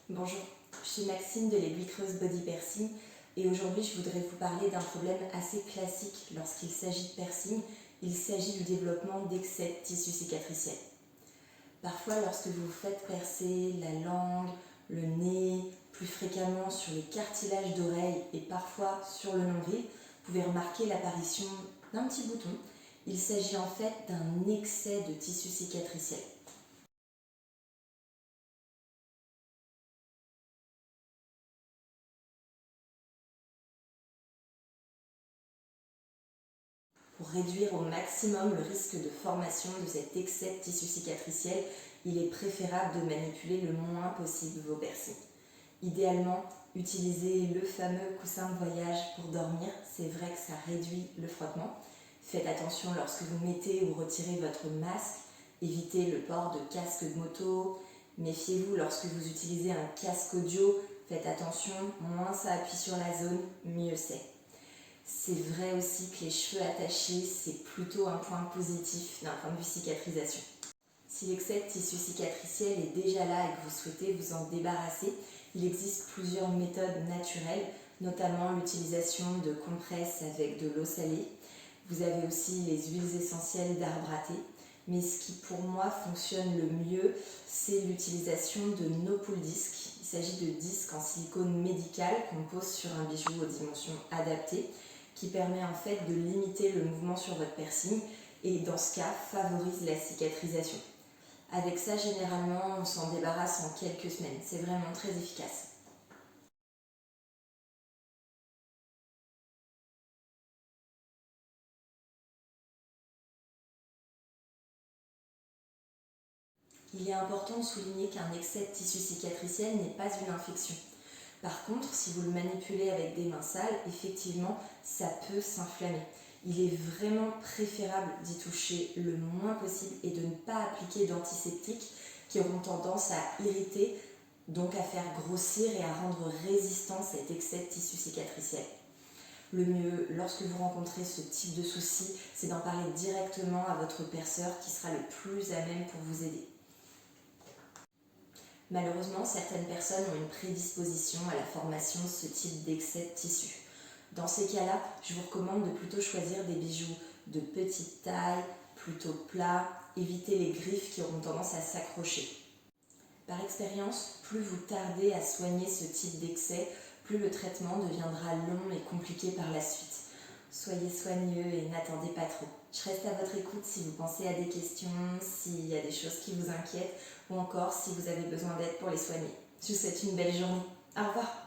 Bonjour, je suis Maxime de l'Aiguille Creuse Body Piercing et aujourd'hui je voudrais vous parler d'un problème assez classique lorsqu'il s'agit de piercing. Il s'agit du développement d'excès de tissu cicatriciel. Parfois lorsque vous vous faites percer la langue, le nez, plus fréquemment sur les cartilages d'oreille et parfois sur le nombril, vous pouvez remarquer l'apparition d'un petit bouton. Il s'agit en fait d'un excès de tissu cicatriciel. Pour réduire au maximum le risque de formation de cet excès de tissu cicatriciel, il est préférable de manipuler le moins possible vos piercings. Idéalement, utilisez le fameux coussin de voyage pour dormir, c'est vrai que ça réduit le frottement. Faites attention lorsque vous mettez ou retirez votre masque, évitez le port de casque de moto, méfiez-vous lorsque vous utilisez un casque audio, faites attention, moins ça appuie sur la zone, mieux c'est. C'est vrai aussi que les cheveux attachés, c'est plutôt un point positif d'un point de vue cicatrisation. Si l'excès de tissu cicatriciel est déjà là et que vous souhaitez vous en débarrasser, il existe plusieurs méthodes naturelles, notamment l'utilisation de compresses avec de l'eau salée. Vous avez aussi les huiles essentielles d'arbre à thé. Mais ce qui pour moi fonctionne le mieux, c'est l'utilisation de no-pull discs. Il s'agit de disques en silicone médical qu'on pose sur un bijou aux dimensions adaptées, qui permet en fait de limiter le mouvement sur votre piercing et dans ce cas favorise la cicatrisation. Avec ça, généralement, on s'en débarrasse en quelques semaines. C'est vraiment très efficace. Il est important de souligner qu'un excès de tissu cicatriciel n'est pas une infection. Par contre, si vous le manipulez avec des mains sales, effectivement, ça peut s'inflammer. Il est vraiment préférable d'y toucher le moins possible et de ne pas appliquer d'antiseptiques qui auront tendance à irriter, donc à faire grossir et à rendre résistant cet excès de tissu cicatriciel. Le mieux, lorsque vous rencontrez ce type de soucis, c'est d'en parler directement à votre perceur qui sera le plus à même pour vous aider. Malheureusement, certaines personnes ont une prédisposition à la formation de ce type d'excès de tissu. Dans ces cas-là, je vous recommande de plutôt choisir des bijoux de petite taille, plutôt plats, éviter les griffes qui auront tendance à s'accrocher. Par expérience, plus vous tardez à soigner ce type d'excès, plus le traitement deviendra long et compliqué par la suite. Soyez soigneux et n'attendez pas trop. Je reste à votre écoute si vous pensez à des questions, s'il y a des choses qui vous inquiètent ou encore si vous avez besoin d'aide pour les soigner. Je vous souhaite une belle journée. Au revoir.